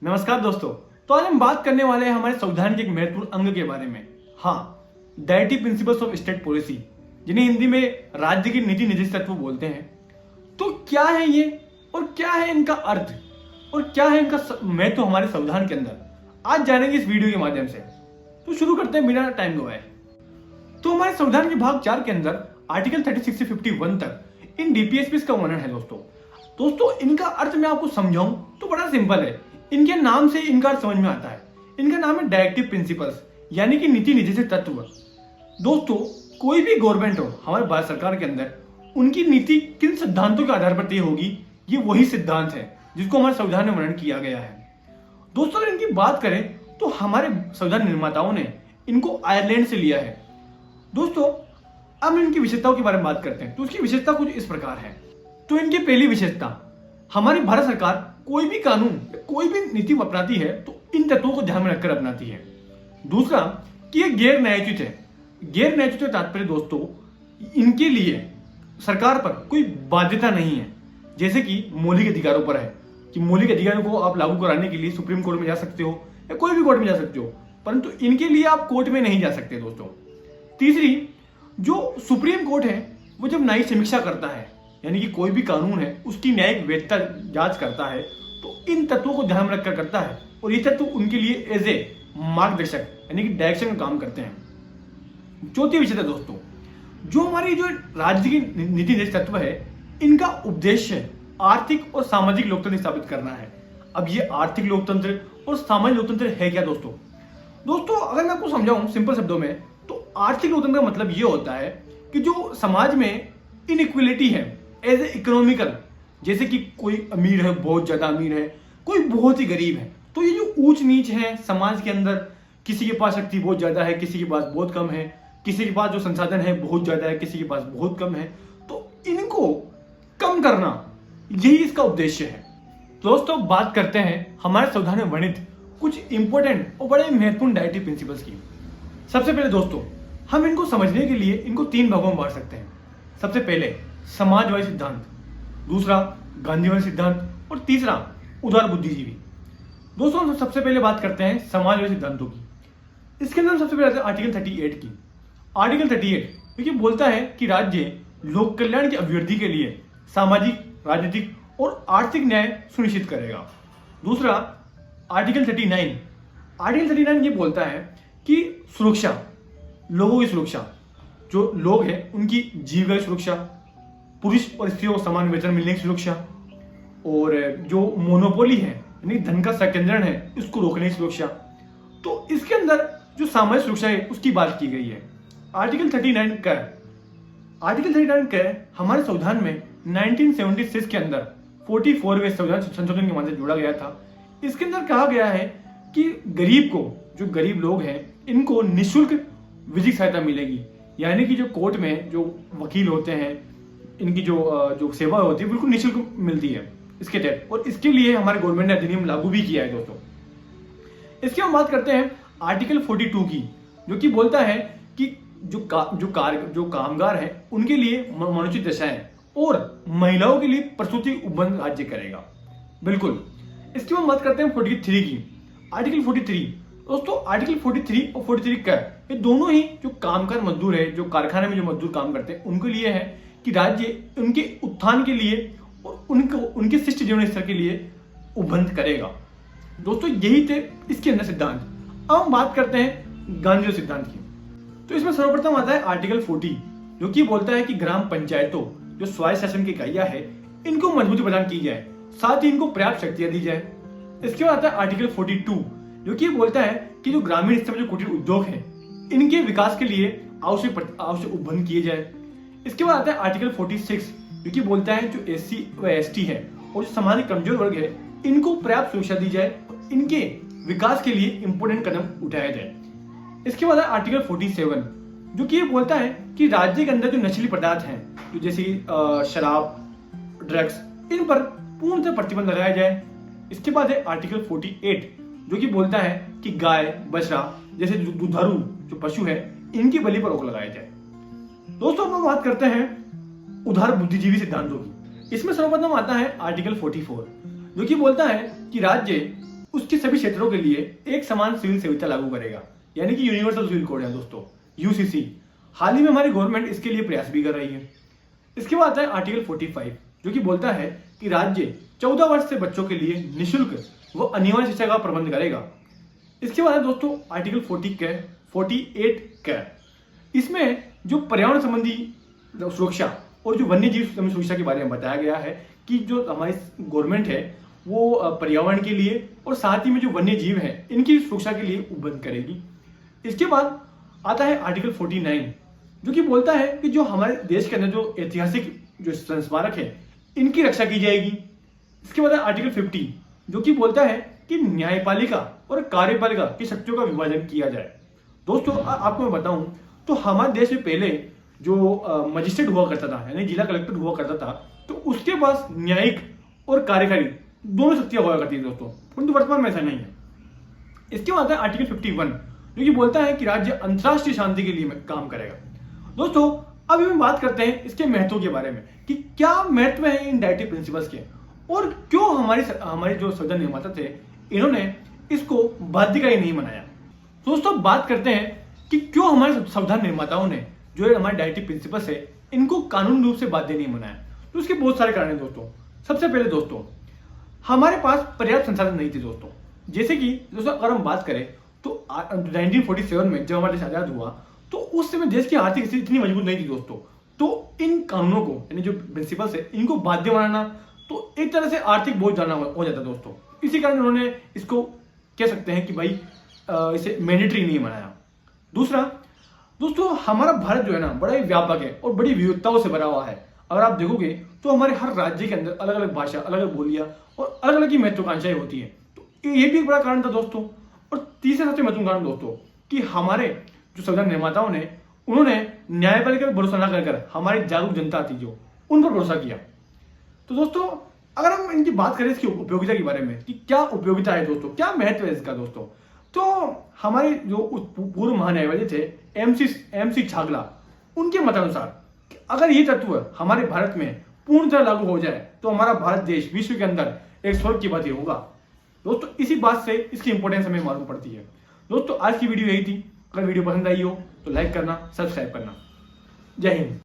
नमस्कार दोस्तों। तो आज हम बात करने वाले हैं हमारे संविधान के एक महत्वपूर्ण अंग के बारे में। हाँ, directive principles of state policy, जिन्हें हिंदी में राज्य की नीति निर्देश तत्व बोलते हैं। तो क्या है ये और क्या है इनका अर्थ और क्या है इनका महत्व हमारे संविधान के अंदर, आज जानेंगे इस वीडियो के माध्यम से। तो शुरू करते हैं बिना टाइम गवाए। तो हमारे संविधान के भाग 4 के अंदर आर्टिकल 36 से 51 तक इन डीपीएसपी का वर्णन है दोस्तों इनका अर्थ मैं आपको समझाऊं तो बड़ा सिंपल है। इनके नाम से इनका अर्थ समझ में आता है। इनका नाम है डायरेक्टिव प्रिंसिपल्स, यानी कि नीति निर्देशित तत्व। दोस्तों, कोई भी गवर्नमेंट हो हमारे भारत सरकार के अंदर, उनकी नीति किन सिद्धांतों के आधार पर तय होगी, ये वही सिद्धांत है जिसको हमारे संविधान में वर्णन किया गया है। दोस्तों, अगर इनकी बात करें तो हमारे संविधान निर्माताओं ने इनको आयरलैंड से लिया है। दोस्तों, अब इनकी विशेषताओं के बारे में बात करते हैं। तो उसकी विशेषता कुछ इस प्रकार है। तो इनकी पहली विशेषता, हमारी भारत सरकार कोई भी कानून कोई भी नीति अपनाती है तो इन तत्वों को ध्यान में रखकर अपनाती है। दूसरा, कि ये गैर न्यायोचित है। गैर न्यायोचित तात्पर्य दोस्तों, इनके लिए सरकार पर कोई बाध्यता नहीं है, जैसे कि मौलिक अधिकारों पर है कि मौलिक अधिकारों को आप लागू कराने के लिए सुप्रीम कोर्ट में जा सकते हो या कोई भी कोर्ट में जा सकते हो, परंतु इनके लिए आप कोर्ट में नहीं जा सकते दोस्तों। तीसरी, जो सुप्रीम कोर्ट है वो जब न्यायिक समीक्षा करता है, यानी कि कोई भी कानून है उसकी न्यायिक वैधता जांच करता है, तो इन तत्वों को ध्यान में रखकर करता है और ये तत्व उनके लिए एज ए मार्गदर्शक यानी कि डायरेक्शन का काम करते हैं। चौथी विषय है दोस्तों, जो हमारी जो राज्य की नीति निर्देश तत्व है, इनका उद्देश्य आर्थिक और सामाजिक लोकतंत्र स्थापित करना है। अब ये आर्थिक लोकतंत्र और सामाजिक लोकतंत्र है क्या दोस्तों अगर मैं आपको समझाऊं सिंपल शब्दों में, तो आर्थिक लोकतंत्र का मतलब ये होता है कि जो समाज में इनइक्वलिटी है एज ए इकोनॉमिकल, जैसे कि कोई अमीर है, बहुत ज्यादा अमीर है, कोई बहुत ही गरीब है, तो ये जो ऊंच नीच है समाज के अंदर, किसी के पास शक्ति बहुत ज्यादा है, किसी के पास बहुत कम है, किसी के पास जो संसाधन है बहुत ज्यादा है, किसी के पास बहुत कम है, तो इनको कम करना यही इसका उद्देश्य है। दोस्तों, बात करते हैं हमारे संविधान में वर्णित कुछ इंपॉर्टेंट और बड़े महत्वपूर्ण डायरेक्टिव प्रिंसिपल्स की। सबसे पहले दोस्तों, हम इनको समझने के लिए इनको 3 भागों में बांट सकते हैं। सबसे पहले समाजवादी सिद्धांत, दूसरा गांधीवादी सिद्धांत और तीसरा उदार बुद्धिजीवी। दोस्तों, हम सबसे पहले बात करते हैं समाजवादी सिद्धांतों की। इसके अंदर सबसे पहले आर्टिकल 38 की। आर्टिकल 38 क्योंकि बोलता है कि राज्य लोक कल्याण की अभिवृद्धि के लिए सामाजिक, राजनीतिक और आर्थिक न्याय सुनिश्चित करेगा। दूसरा आर्टिकल 39। आर्टिकल 39 ये बोलता है कि सुरक्षा, लोगों की सुरक्षा, जो लोग हैं उनकी जीवन सुरक्षा, पुरुष और स्त्रियों को समान वेतन मिलने की सुरक्षा, और जो मोनोपोली है यानी धन का संकेंद्रण है उसको रोकने की सुरक्षा। तो इसके अंदर जो सामाजिक सुरक्षा है उसकी बात की गई है। आर्टिकल 39 का हमारे संविधान में 1976 के अंदर 44वें संविधान संशोधन के माध्यम से जोड़ा गया था। इसके अंदर कहा गया है कि गरीब को, जो गरीब लोग हैं, इनको निःशुल्क विधिक सहायता मिलेगी, यानी कि जो कोर्ट में जो वकील होते हैं, इनकी जो सेवा होती है बिल्कुल निःशुल्क मिलती है इसके तहत, और इसके लिए हमारे गवर्नमेंट ने अधिनियम लागू भी किया है दोस्तों। इसके हम बात करते हैं आर्टिकल 42 की, जो कि बोलता है कि जो कामगार हैं उनके लिए मनुष्य दशाएं और महिलाओं के लिए प्रसूति उपबंध राज्य करेगा। बिल्कुल। इसके हम बात करते हैं 43 की। आर्टिकल 43 दोस्तों, आर्टिकल 43 और 43 का ये दोनों ही जो कामगार मजदूर है, जो कारखाने में जो मजदूर काम करते हैं, उनके लिए है कि राज्य उनके उत्थान के लिए और उनके शिष्ट जीवन स्तर के लिए उपबंध करेगा। दोस्तों, यही थे इसके अंदर सिद्धांत। अब हम बात करते हैं गांधी सिद्धांत की। तो इसमें सर्वप्रथम आता है आर्टिकल 40, जो कि बोलता है कि ग्राम पंचायतों, जो स्वायत्त शासन की इकाइयां है, इनको मजबूती प्रदान की जाए, साथ ही इनको पर्याप्त शक्तियां दी जाए। इसके बाद आता है आर्टिकल 42, जो कि बोलता है कि जो ग्रामीण स्तर में जो कुटीर उद्योग है, इनके विकास के लिए आवश्यक उपबंध किए जाए। इसके बाद आता है आर्टिकल 46, जो कि बोलता है जो SC व ST है और जो समाज के कमजोर वर्ग है, इनको पर्याप्त सुरक्षा दी जाए और इनके विकास के लिए इंपोर्टेंट कदम उठाया जाए। इसके बाद आर्टिकल 47, जो कि ये बोलता है कि राज्य के अंदर जो नशीली पदार्थ हैं, जो जैसे शराब, ड्रग्स, इन पर पूर्णतः प्रतिबंध लगाया जाए। इसके बाद है आर्टिकल 48, जो कि बोलता है कि गाय, बछड़ा जैसे दुधारू जो पशु है, इनकी बलि पर रोक लगाया जाए। दोस्तों, हम बात करते हैं उदार बुद्धिजीवी सिद्धांतों की। इसमें सर्वप्रथम आता है आर्टिकल 44, जो कि बोलता है कि राज्य उसके सभी क्षेत्रों के लिए एक समान सिविल संहिता लागू करेगा, यानी कि यूनिवर्सल सिविल कोड है दोस्तों, यूसीसी। हाल ही में हमारी गवर्नमेंट इसके लिए प्रयास भी कर रही है। इसके बाद आता है आर्टिकल 45, जो कि बोलता है कि राज्य 14 वर्ष से बच्चों के लिए निःशुल्क व अनिवार्य शिक्षा का प्रबंध करेगा। इसके बाद है दोस्तों आर्टिकल 48 क। इसमें जो पर्यावरण संबंधी सुरक्षा और जो वन्य जीव सुरक्षा के बारे में बताया गया है कि जो हमारी गवर्नमेंट है वो पर्यावरण के लिए और साथ ही में जो वन्य जीव है इनकी सुरक्षा के लिए उपबंध करेगी। इसके बाद आता है आर्टिकल 49, जो कि बोलता है कि जो हमारे देश के अंदर जो ऐतिहासिक जो संस्मारक है इनकी रक्षा की जाएगी। इसके बाद आर्टिकल 50, जो कि बोलता है कि न्यायपालिका और कार्यपालिका की शक्तियों का विभाजन किया जाए। दोस्तों आपको मैं बताऊं तो हमारे देश में पहले जो मजिस्ट्रेट हुआ करता था, यानी जिला कलेक्टर हुआ करता था, तो उसके पास न्यायिक और कार्यकारी दोनों शक्तियां हुआ करती थी दोस्तों, परंतु वर्तमान में ऐसा नहीं है। इसके बाद है आर्टिकल 51, जो कि बोलता है कि राज्य अंतर्राष्ट्रीय शांति के लिए काम करेगा। दोस्तों अभी हम बात करते हैं इसके महत्व के बारे में कि क्या महत्व है इन डायरेक्टिव प्रिंसिपल्स के और क्यों हमारे जो संविधान निर्माता थे इन्होंने इसको बाध्यकारी नहीं बनाया। दोस्तों बात करते हैं कि क्यों हमारे संविधान निर्माताओं ने जो हमारे डायरेक्टिव प्रिंसिपल्स है इनको कानूनी रूप से बाध्य नहीं बनाया। तो उसके बहुत सारे कारण हैं दोस्तों। सबसे पहले दोस्तों हमारे पास पर्याप्त संसाधन नहीं थे दोस्तों। जैसे कि दोस्तों अगर हम बात करें तो 1947 में जब हमारा देश आजाद हुआ तो उस समय देश की आर्थिक स्थिति इतनी मजबूत नहीं थी दोस्तों। तो इन कानूनों को यानी जो प्रिंसिपल्स है इनको बाध्य बनाना तो एक तरह से आर्थिक बोझ डालना हो जाता दोस्तों। इसी कारण उन्होंने इसको कह सकते हैं कि भाई इसे मैंडेटरी नहीं बनाया। दूसरा दोस्तों हमारा भारत जो है ना बड़ा ही व्यापक है और बड़ी विविधताओं से भरा हुआ है। अगर आप देखोगे तो हमारे हर राज्य के अंदर अलग अलग भाषा, अलग अलग बोलियां और अलग अलग की महत्वाकांक्षाएं होती है। तो ये भी एक बड़ा कारण था दोस्तों। और तीसरा सबसे महत्वपूर्ण कारण दोस्तों कि हमारे जो संविधान निर्माताओं ने उन्होंने न्यायपालिका पर भरोसा न कर हमारी जागरूक जनता थी जो उन पर भरोसा किया। तो दोस्तों अगर हम इनकी बात करें इसकी उपयोगिता के बारे में कि क्या उपयोगिता है दोस्तों, क्या महत्व है इसका दोस्तों, तो हमारे जो पूर्व महान्यायवादी थे एमसी छागला, उनके मतानुसार अगर ये तत्व हमारे भारत में पूर्ण तरह लागू हो जाए तो हमारा भारत देश विश्व के अंदर एक स्वर्ग की बात होगा। दोस्तों इसी बात से इसकी इंपॉर्टेंस हमें मालूम पड़ती है। दोस्तों आज की वीडियो यही थी। अगर वीडियो पसंद आई हो तो लाइक करना, सब्सक्राइब करना। जय हिंद।